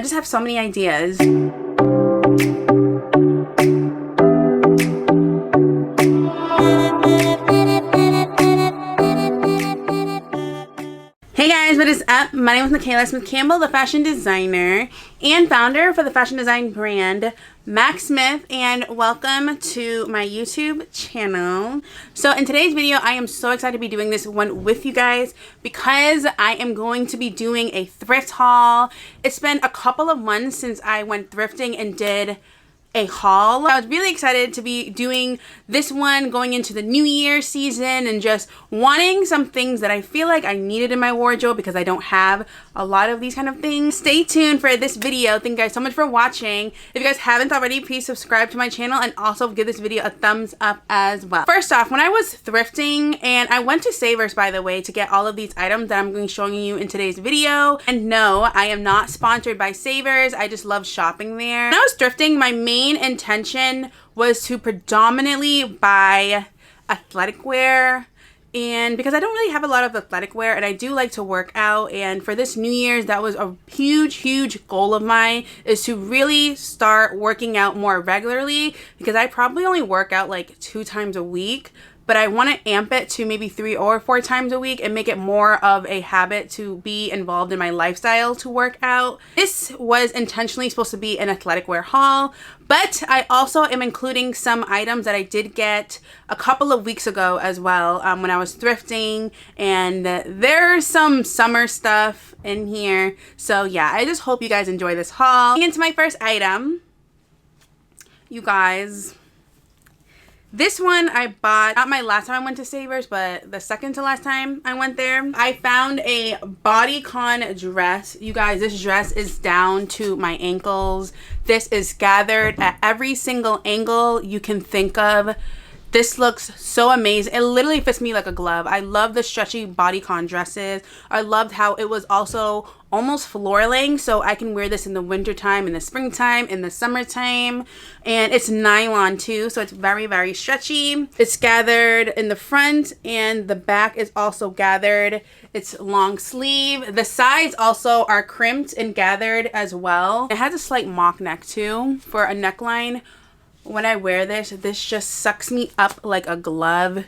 I just have so many ideas. Hey guys, what is up? My name is Michaela Smith Campbell, the fashion designer and founder for the fashion design brand MACK Smith, and welcome to my YouTube channel. So in today's video, I am so excited to be doing this one with you guys because I am going to be doing a thrift haul. It's been a couple of months since I went thrifting and did a haul. I was really excited to be doing this one going into the new year season and just wanting some things that I feel like I needed in my wardrobe because I don't have a lot of these kind of things. Stay tuned for this video. Thank you guys so much for watching. If you guys haven't already, please subscribe to my channel and also give this video a thumbs up as well. First off, when I was thrifting, and I went to Savers, by the way, to get all of these items that I'm going to be showing you in today's video. And no, I am not sponsored by Savers. I just love shopping there. When I was thrifting, my main intention was to predominantly buy athletic wear, and because I don't really have a lot of athletic wear and I do like to work out, and for this New Year's that was a huge goal of mine, is to really start working out more regularly, because I probably only work out like 2 times a week, but I want to amp it to maybe 3 or 4 times a week and make it more of a habit to be involved in my lifestyle to work out. This was intentionally supposed to be an athletic wear haul, but I also am including some items that I did get a couple of weeks ago as well when I was thrifting, and there's some summer stuff in here. So yeah, I just hope you guys enjoy this haul. Getting into my first item, you guys. This one I bought, not my last time I went to Savers, but the second to last time I went there. I found a bodycon dress. You guys, this dress is down to my ankles. This is gathered at every single angle you can think of. This looks so amazing. It literally fits me like a glove. I love the stretchy bodycon dresses. I loved how it was also almost floor length, so I can wear this in the wintertime, in the springtime, in the summertime. And it's nylon too, so it's very stretchy. It's gathered in the front, and the back is also gathered. It's long sleeve. The sides also are crimped and gathered as well. It has a slight mock neck too for a neckline. When I wear this just sucks me up like a glove.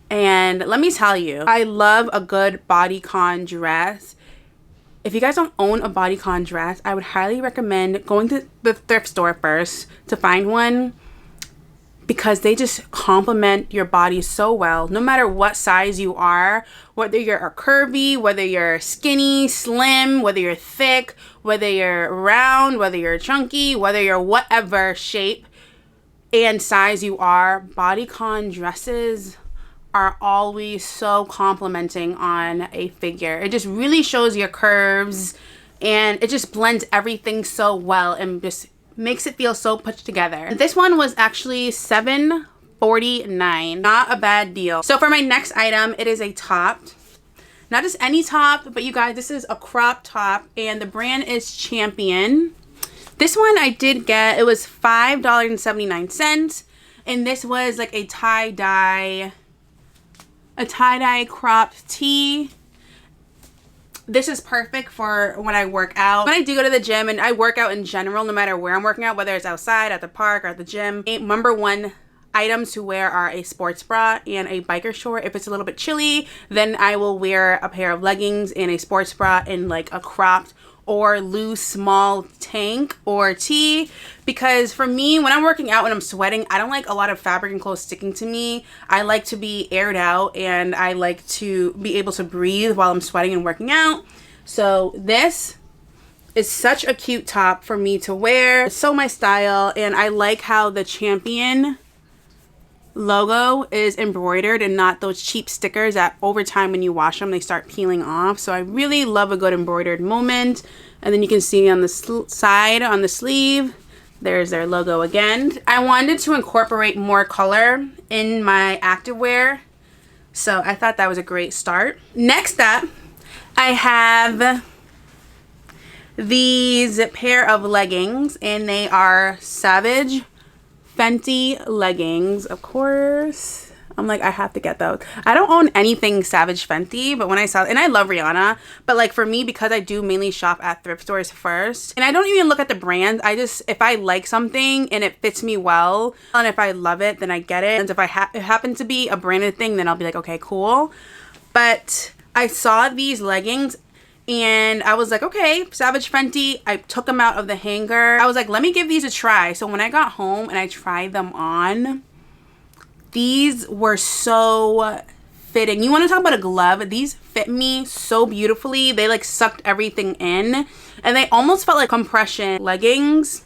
And let me tell you, I love a good bodycon dress. If you guys don't own a bodycon dress, I would highly recommend going to the thrift store first to find one, because they just complement your body so well, no matter what size you are, whether you're curvy, whether you're skinny, slim, whether you're thick, whether you're round, whether you're chunky, whether you're whatever shape and size you are. Bodycon dresses are always so complimenting on a figure. It just really shows your curves, and it just blends everything so well and just makes it feel so put together. This one was actually $7.49. Not a bad deal. So for my next item, it is a top. Not just any top, but you guys, this is a crop top, and the brand is Champion. This one I did get, it was $5.79, and this was like a tie-dye cropped tee. This is perfect for when I work out. When I do go to the gym, and I work out in general, no matter where I'm working out, whether it's outside, at the park, or at the gym, number one items to wear are a sports bra and a biker short. If it's a little bit chilly, then I will wear a pair of leggings and a sports bra and like a cropped or loose small tank or tee, because for me, when I'm working out and I'm sweating, I don't like a lot of fabric and clothes sticking to me. I like to be aired out, and I like to be able to breathe while I'm sweating and working out. So this is such a cute top for me to wear. It's so my style, and I like how the Champion logo is embroidered and not those cheap stickers that over time when you wash them they start peeling off. So I really love a good embroidered moment. And then you can see on the side on the sleeve, there's their logo again. I wanted to incorporate more color in my activewear, so I thought that was a great start. Next up, I have these pair of leggings, and they are Savage Fenty leggings, of course. I'm like, I have to get those. I don't own anything Savage Fenty, but when I saw, and I love Rihanna, but like for me, because I do mainly shop at thrift stores first, and I don't even look at the brands. I just, if I like something and it fits me well, and if I love it, then I get it. And if it happens to be a branded thing, then I'll be like, okay, cool. But I saw these leggings and I was like, okay, Savage Fenty. I took them out of the hanger. I was like, let me give these a try. So when I got home and I tried them on, these were so fitting. You want to talk about a glove? These fit me so beautifully. They like sucked everything in and they almost felt like compression leggings.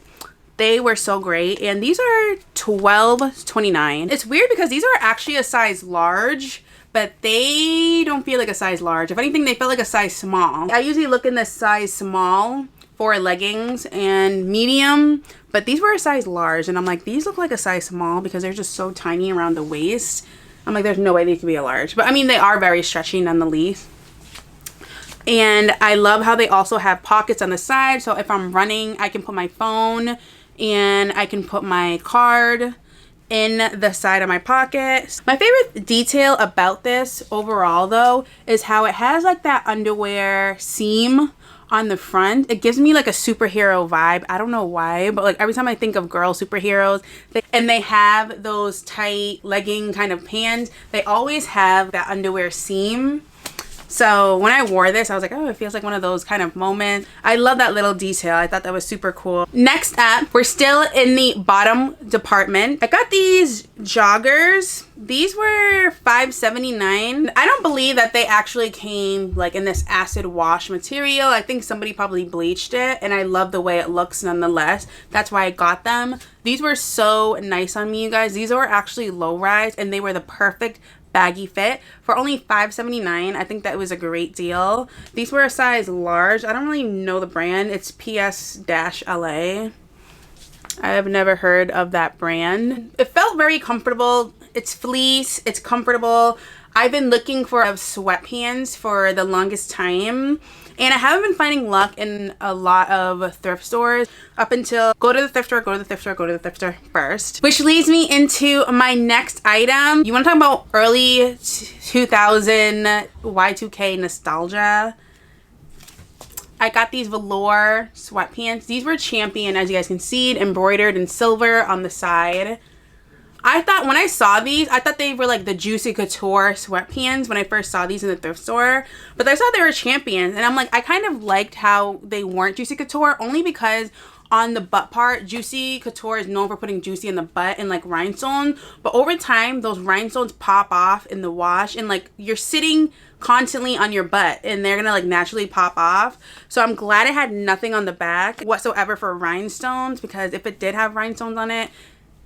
They were so great. And these are $12.29. It's weird because these are actually a size large, but they don't feel like a size large. If anything, they feel like a size small. I usually look in the size small for leggings and medium, but these were a size large and I'm like, these look like a size small because they're just so tiny around the waist. I'm like, there's no way these could be a large, but I mean, they are very stretchy nonetheless. And I love how they also have pockets on the side. So if I'm running, I can put my phone and I can put my card in the side of my pocket. My favorite detail about this overall though is how it has like that underwear seam on the front. It gives me like a superhero vibe. I don't know why, but like every time I think of girl superheroes and they have those tight legging kind of pants, they always have that underwear seam. So when I wore this, I was like, oh, it feels like one of those kind of moments. I love that little detail. I thought that was super cool. Next up, we're still in the bottom department. I got these joggers. These were $5.79. I don't believe that they actually came like in this acid wash material. I think somebody probably bleached it and I love the way it looks nonetheless. That's why I got them. These were so nice on me, you guys. These were actually low rise and they were the perfect baggy fit for only $5.79. I think that was a great deal. These were a size large. I don't really know the brand. It's PS-LA. I have never heard of that brand. It felt very comfortable. It's fleece. It's comfortable. I've been looking for sweatpants for the longest time. And I haven't been finding luck in a lot of thrift stores up until go to the thrift store, go to the thrift store, go to the thrift store first. Which leads me into my next item. You want to talk about early 2000 Y2K nostalgia? I got these velour sweatpants. These were Champion, as you guys can see, embroidered in silver on the side. I thought when I saw these, I thought they were like the Juicy Couture sweatpants when I first saw these in the thrift store. But I saw they were Champions. And I'm like, I kind of liked how they weren't Juicy Couture only because on the butt part, Juicy Couture is known for putting juicy in the butt and like rhinestones. But over time, those rhinestones pop off in the wash and like you're sitting constantly on your butt and they're gonna like naturally pop off. So I'm glad it had nothing on the back whatsoever for rhinestones, because if it did have rhinestones on it,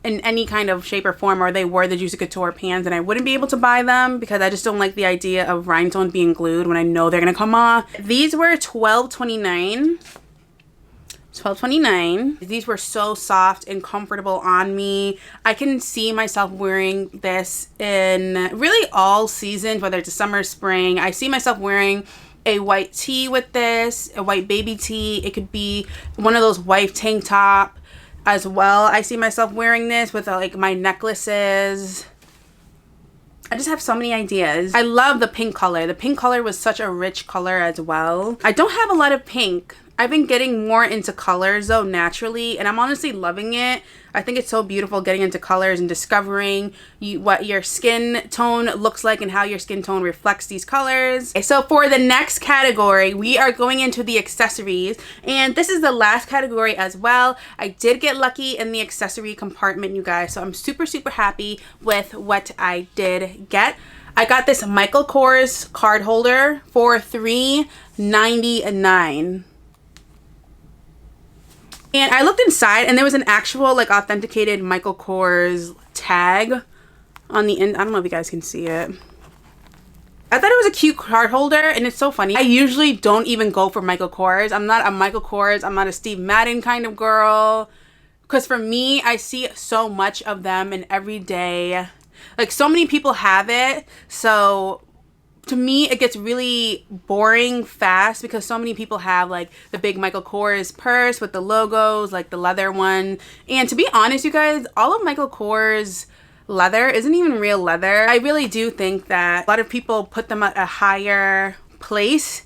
in any kind of shape or form, or they were the Juicy Couture pants, and I wouldn't be able to buy them because I just don't like the idea of rhinestones being glued when I know they're gonna come off. These were $12.29. $12.29. These were so soft and comfortable on me. I can see myself wearing this in really all seasons, whether it's a summer, spring. I see myself wearing a white tee with this, a white baby tee. It could be one of those wife tank top as well. I see myself wearing this with like my necklaces. I just have so many ideas. I love the pink color. The pink color was such a rich color as well. I don't have a lot of pink. I've been getting more into colors though naturally, and I'm honestly loving it. I think it's so beautiful getting into colors and discovering what your skin tone looks like and how your skin tone reflects these colors. So for the next category, we are going into the accessories, and this is the last category as well. I did get lucky in the accessory compartment, you guys, so I'm super happy with what I did get. I got this Michael Kors card holder for $3.99. And I looked inside and there was an actual like authenticated Michael Kors tag on the end. I don't know if you guys can see it. I thought it was a cute card holder, and it's so funny. I usually don't even go for Michael Kors. I'm not a Michael Kors. I'm not a Steve Madden kind of girl. Because for me, I see so much of them in everyday. Like so many people have it. So to me, it gets really boring fast because so many people have like the big Michael Kors purse with the logos, like the leather one. And to be honest, you guys, all of Michael Kors leather isn't even real leather. I really do think that a lot of people put them at a higher place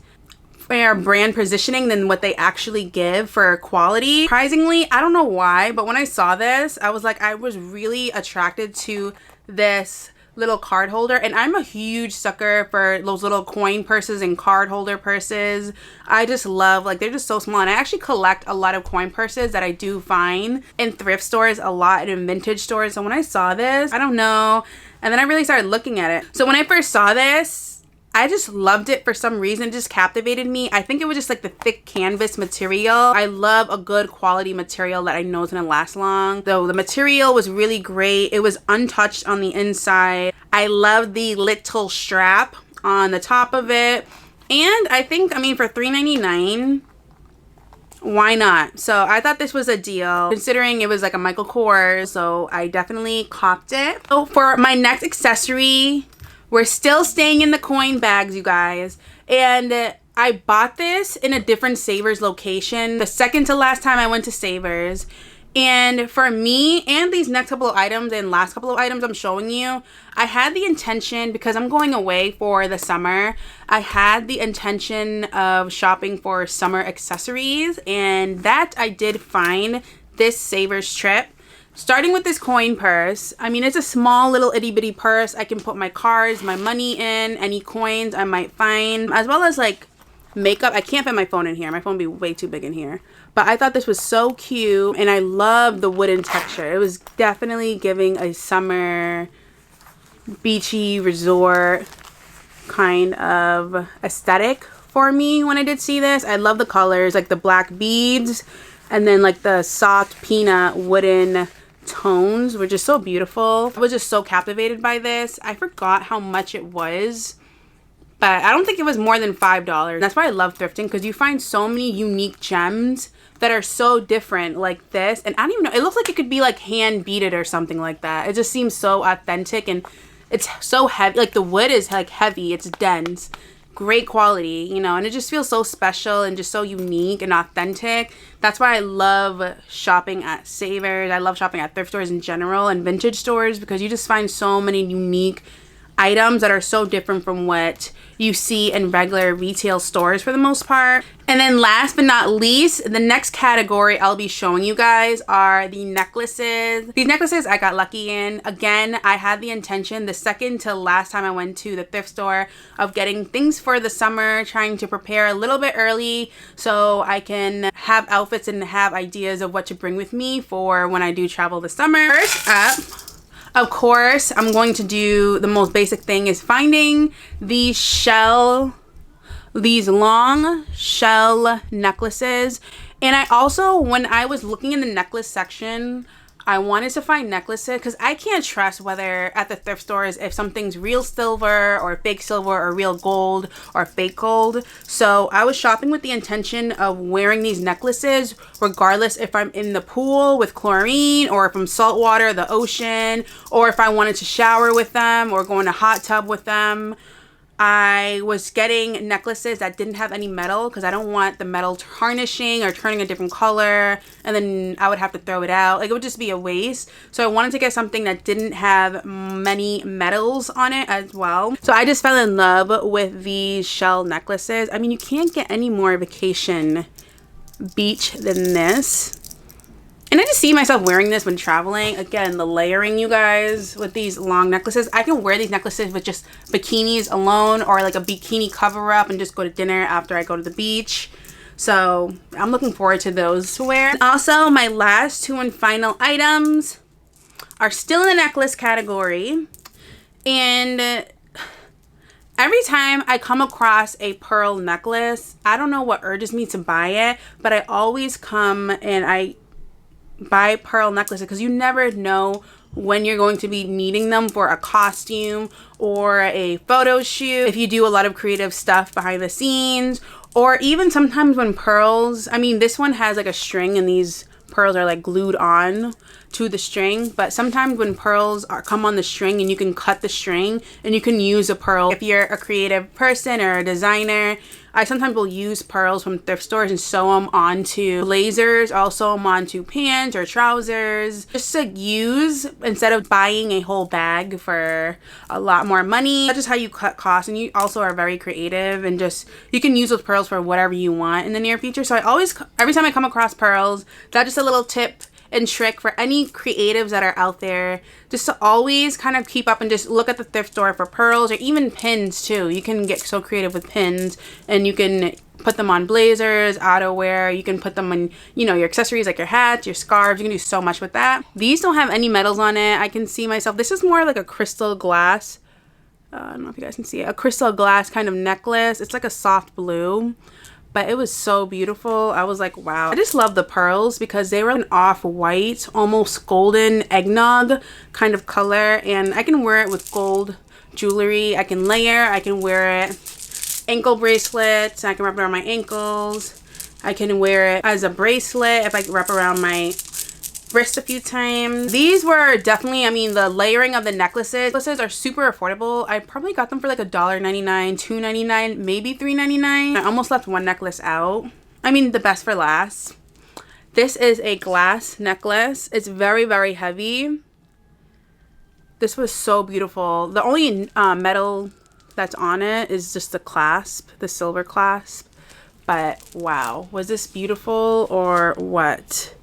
for brand positioning than what they actually give for quality. Surprisingly, I don't know why, but when I saw this, I was like, I was really attracted to this little card holder, and I'm a huge sucker for those little coin purses and card holder purses. I just love, like, they're just so small, and I actually collect a lot of coin purses that I do find in thrift stores a lot and in vintage stores. So when I saw this, I don't know, and then I really started looking at it. So when I first saw this, I just loved it for some reason. It just captivated me. I think it was just like the thick canvas material. I love a good quality material that I know is gonna last long. So the material was really great. It was untouched on the inside. I love the little strap on the top of it. And I think, I mean, for $3.99, why not? So I thought this was a deal considering it was like a Michael Kors. So I definitely copped it. So for my next accessory, we're still staying in the coin bags, you guys. And I bought this in a different Savers location. The second to last time I went to Savers. And for me and these next couple of items and last couple of items I'm showing you, I had the intention, because I'm going away for the summer, I had the intention of shopping for summer accessories. And that I did find this Savers trip. Starting with this coin purse. I mean, it's a small little itty bitty purse. I can put my cards, my money in, any coins I might find, as well as like makeup. I can't fit my phone in here. My phone would be way too big in here. But I thought this was so cute, and I love the wooden texture. It was definitely giving a summer beachy resort kind of aesthetic for me when I did see this. I love the colors, like the black beads and then like the soft peanut wooden tones were just so beautiful. I was just so captivated by this. I forgot how much it was, but I don't think it was more than $5. That's why I love thrifting, because you find so many unique gems that are so different like this. And I don't even know, it looks like it could be like hand beaded or something like that. It just seems so authentic, and it's so heavy. Like the wood is like heavy, it's dense, great quality, you know, and it just feels so special and just so unique and authentic. That's why I love shopping at Savers. I love shopping at thrift stores in general and vintage stores, because you just find so many unique items that are so different from what you see in regular retail stores for the most part. And then last but not least, the next category I'll be showing you guys are the necklaces. These necklaces I got lucky in. Again, I had the intention the second to last time I went to the thrift store of getting things for the summer, trying to prepare a little bit early so I can have outfits and have ideas of what to bring with me for when I do travel this summer. First up, of course, I'm going to do the most basic thing, is finding these long shell necklaces. And I also, when I was looking in the necklace section, I wanted to find necklaces, because I can't trust whether at the thrift stores if something's real silver or fake silver or real gold or fake gold. So I was shopping with the intention of wearing these necklaces regardless if I'm in the pool with chlorine, or if I'm saltwater, the ocean, or if I wanted to shower with them or go in a hot tub with them. I was getting necklaces that didn't have any metal, because I don't want the metal tarnishing or turning a different color, and then I would have to throw it out. Like, it would just be a waste. So I wanted to get something that didn't have many metals on it as well. So I just fell in love with these shell necklaces. I mean, you can't get any more vacation beach than this. And I just see myself wearing this when traveling. Again, the layering, you guys, with these long necklaces. I can wear these necklaces with just bikinis alone, or like a bikini cover up, and just go to dinner after I go to the beach. So I'm looking forward to those to wear. Also, my last two and final items are still in the necklace category. And every time I come across a pearl necklace, I don't know what urges me to buy it, but I always come and I buy pearl necklaces, because you never know when you're going to be needing them for a costume or a photo shoot, if you do a lot of creative stuff behind the scenes, or even sometimes when pearls, I mean, this one has like a string and these pearls are like glued on to the string, but sometimes when pearls come on the string, and you can cut the string and you can use a pearl. If you're a creative person or a designer, I sometimes will use pearls from thrift stores and sew them onto blazers. I'll sew them onto pants or trousers just to use instead of buying a whole bag for a lot more money. That's just how you cut costs, and you also are very creative, and just you can use those pearls for whatever you want in the near future. So I always, every time I come across pearls, that's just a little tip and trick for any creatives that are out there, just to always kind of keep up and just look at the thrift store for pearls, or even pins too. You can get so creative with pins, and you can put them on blazers, outerwear. You can put them on, you know, your accessories like your hats, your scarves. You can do so much with that. These don't have any metals on it. I can see myself, this is more like a crystal glass, I don't know if you guys can see it, a crystal glass kind of necklace. It's like a soft blue, but it was so beautiful. I was like, wow. I just love the pearls because they were an off-white, almost golden eggnog kind of color, and I can wear it with gold jewelry. I can layer, I can wear it ankle bracelets, I can wrap it around my ankles. I can wear it as a bracelet if I wrap around my wrist a few times. These were definitely, I mean, the layering of the necklaces are super affordable. I probably got them for like $1.99, $2.99, maybe $3.99. I almost left one necklace out. I mean, the best for last. This is a glass necklace. It's very, very heavy. This was so beautiful. The only metal that's on it is just the clasp, the silver clasp. But wow, was this beautiful or what?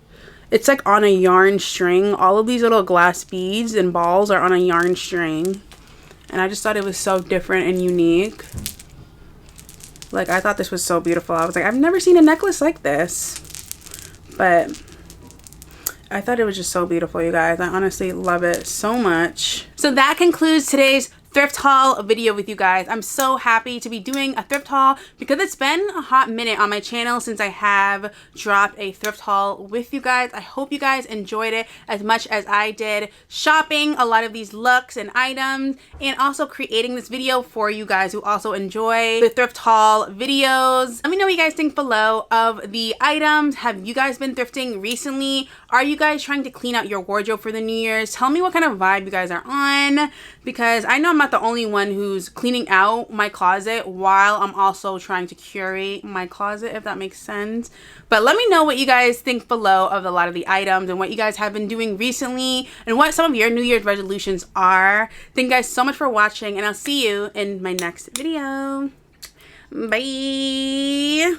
It's like on a yarn string. All of these little glass beads and balls are on a yarn string. And I just thought it was so different and unique. Like, I thought this was so beautiful. I was like, I've never seen a necklace like this. But I thought it was just so beautiful, you guys. I honestly love it so much. So that concludes today's thrift haul video with you guys. I'm so happy to be doing a thrift haul because it's been a hot minute on my channel since I have dropped a thrift haul with you guys. I hope you guys enjoyed it as much as I did shopping a lot of these looks and items, and also creating this video for you guys who also enjoy the thrift haul videos. Let me know what you guys think below of the items. Have you guys been thrifting recently? Are you guys trying to clean out your wardrobe for the New Year's? Tell me what kind of vibe you guys are on, because I know I'm not the only one who's cleaning out my closet while I'm also trying to curate my closet, if that makes sense. But let me know what you guys think below of a lot of the items and what you guys have been doing recently and what some of your New Year's resolutions are. Thank you guys so much for watching, and I'll see you in my next video. Bye.